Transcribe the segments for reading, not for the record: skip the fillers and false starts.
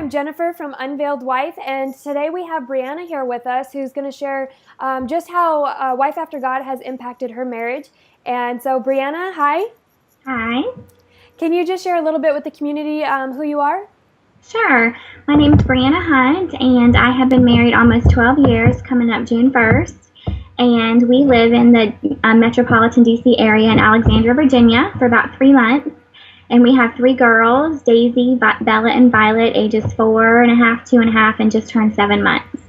I'm Jennifer from Unveiled Wife, and today we have Brianna here with us who's going to share just how Wife After God has impacted her marriage. And so, Brianna, hi. Hi. Can you just share a little bit with the community who you are? Sure. My name is Brianna Hunt, and I have been married almost 12 years, coming up June 1st. And we live in the metropolitan D.C. area in Alexandria, Virginia for about 3 months. And we have 3 girls, Daisy, Bella, and Violet, ages 4.5, 2.5, and just turned 7 months.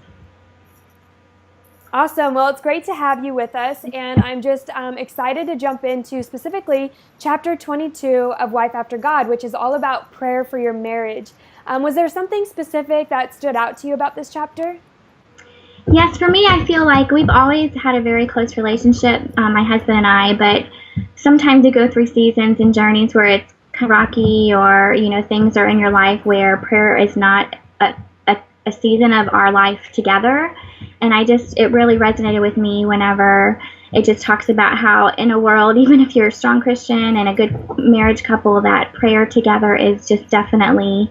Awesome. Well, it's great to have you with us, and I'm just excited to jump into specifically chapter 22 of Wife After God, which is all about prayer for your marriage. Was there something specific that stood out to you about this chapter? Yes, for me, I feel like we've always had a very close relationship, my husband and I, but sometimes you go through seasons and journeys where it's kind of rocky, or, things are in your life where prayer is not a season of our life together. And it really resonated with me whenever it just talks about how in a world, even if you're a strong Christian and a good marriage couple, that prayer together is just definitely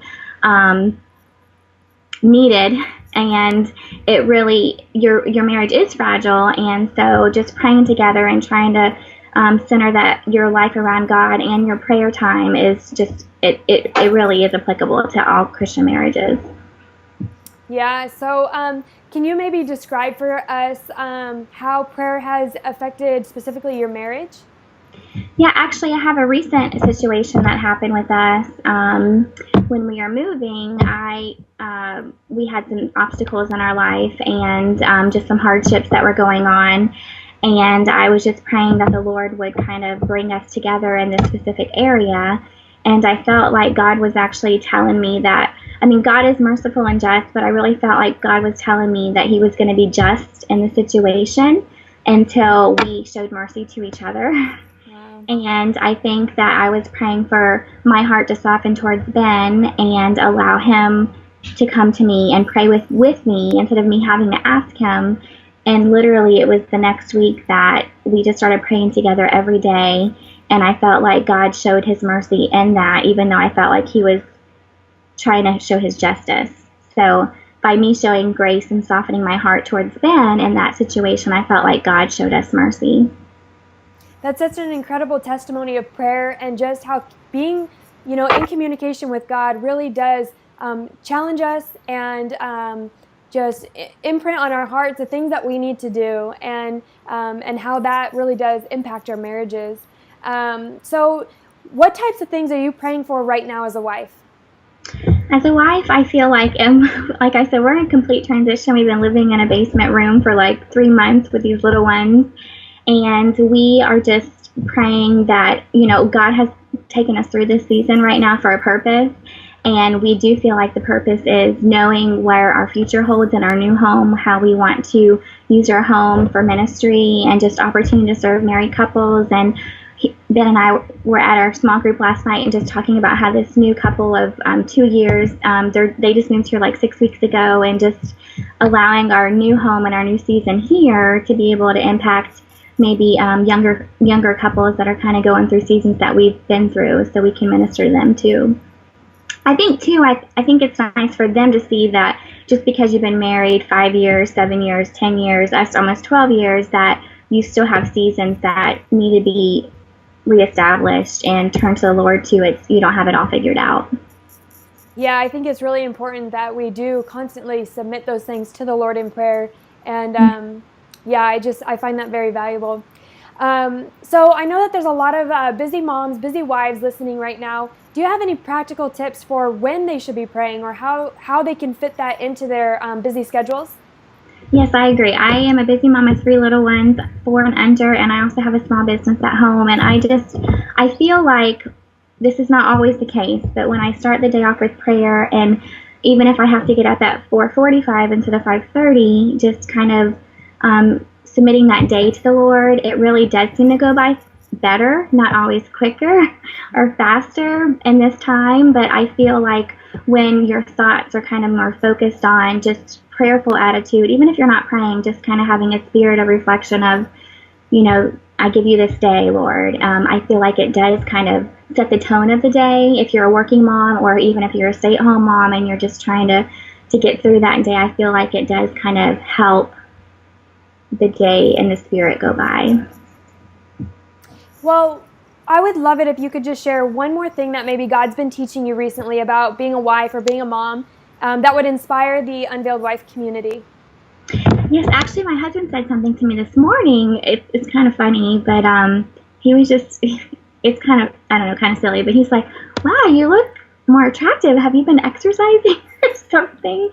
needed. And it really, your marriage is fragile. And so just praying together and trying to center that your life around God and your prayer time is just, it really is applicable to all Christian marriages. Yeah, so can you maybe describe for us how prayer has affected specifically your marriage? Yeah, actually, I have a recent situation that happened with us. When we were moving, we had some obstacles in our life and just some hardships that were going on. And I was just praying that the Lord would kind of bring us together in this specific area. And I felt like God was actually telling me that, God is merciful and just, but I really felt like God was telling me that He was going to be just in the situation until we showed mercy to each other. Wow. And I think that I was praying for my heart to soften towards Ben and allow him to come to me and pray with me instead of me having to ask him. And literally it was the next week that we just started praying together every day. And I felt like God showed His mercy in that, even though I felt like He was trying to show His justice. So by me showing grace and softening my heart towards Ben in that situation, I felt like God showed us mercy. That's such an incredible testimony of prayer, and just how being, in communication with God really does challenge us and just imprint on our hearts the things that we need to do, and how that really does impact our marriages. So what types of things are you praying for right now as a wife? As a wife, I feel like, like I said, we're in complete transition. We've been living in a basement room for like 3 months with these little ones. And we are just praying that, God has taken us through this season right now for a purpose. And we do feel like the purpose is knowing where our future holds in our new home, how we want to use our home for ministry and just opportunity to serve married couples. And Ben and I were at our small group last night and just talking about how this new couple of 2 years, they just moved here like 6 weeks ago, and just allowing our new home and our new season here to be able to impact maybe younger couples that are kind of going through seasons that we've been through, so we can minister to them too. I think too, I think it's nice for them to see that just because you've been married 5 years, 7 years, 10 years, that's almost 12 years, that you still have seasons that need to be reestablished and turn to the Lord too. You don't have it all figured out. Yeah, I think it's really important that we do constantly submit those things to the Lord in prayer. And I find that very valuable. So I know that there's a lot of busy moms, busy wives listening right now. Do you have any practical tips for when they should be praying, or how they can fit that into their busy schedules? Yes, I agree. I am a busy mom of 3 little ones, 4 and under, and I also have a small business at home. And I feel like this is not always the case, but when I start the day off with prayer, and even if I have to get up at 4:45 instead of 5:30, just kind of submitting that day to the Lord, it really does seem to go by better, not always quicker or faster in this time. But I feel like when your thoughts are kind of more focused on just prayerful attitude, even if you're not praying, just kind of having a spirit of reflection of, I give you this day, Lord. I feel like it does kind of set the tone of the day. If you're a working mom, or even if you're a stay-at-home mom and you're just trying to get through that day, I feel like it does kind of help the day and the spirit go by. Well, I would love it if you could just share one more thing that maybe God's been teaching you recently about being a wife or being a mom that would inspire the Unveiled Wife community. Yes, actually, my husband said something to me this morning. It's kind of funny, but he was just, it's kind of, I don't know, kind of silly, but he's like, wow, you look more attractive. Have you been exercising or something?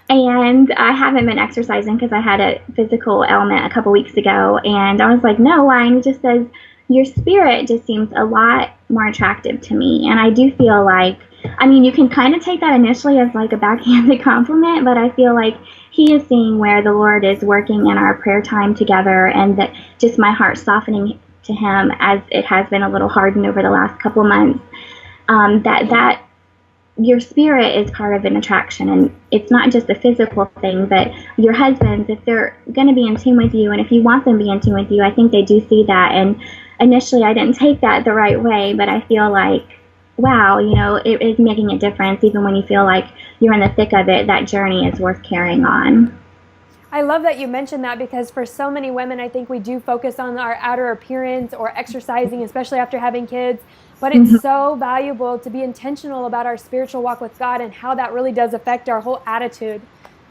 And I haven't been exercising because I had a physical ailment a couple weeks ago. And I was like, no, why? And he just says, your spirit just seems a lot more attractive to me. And I do feel like, I mean, you can kind of take that initially as like a backhanded compliment, but I feel like he is seeing where the Lord is working in our prayer time together, and that just my heart softening to him as it has been a little hardened over the last couple months. That your spirit is part of an attraction, and it's not just a physical thing, but your husbands, if they're going to be in tune with you, and if you want them to be in tune with you, I think they do see that. And initially I didn't take that the right way, but I feel like, wow, you know, it is making a difference. Even when you feel like you're in the thick of it, that journey is worth carrying on. I love that you mentioned that, because for so many women, I think we do focus on our outer appearance or exercising, especially after having kids. But it's so valuable to be intentional about our spiritual walk with God and how that really does affect our whole attitude.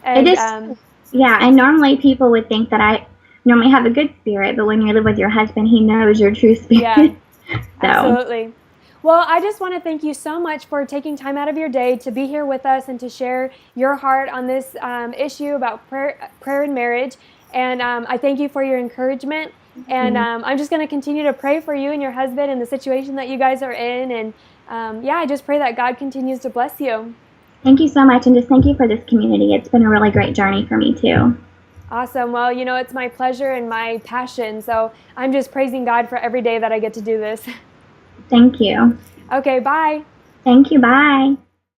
And, It is, yeah, and normally people would think that I normally have a good spirit, but when you live with your husband, he knows your true spirit. Yeah, So. absolutely. Well, I just want to thank you so much for taking time out of your day to be here with us and to share your heart on this issue about prayer and marriage. And I thank you for your encouragement. And I'm just going to continue to pray for you and your husband and the situation that you guys are in. And I just pray that God continues to bless you. Thank you so much. And just thank you for this community. It's been a really great journey for me too. Awesome. Well, you know, it's my pleasure and my passion. So I'm just praising God for every day that I get to do this. Thank you. Okay, bye. Thank you. Bye.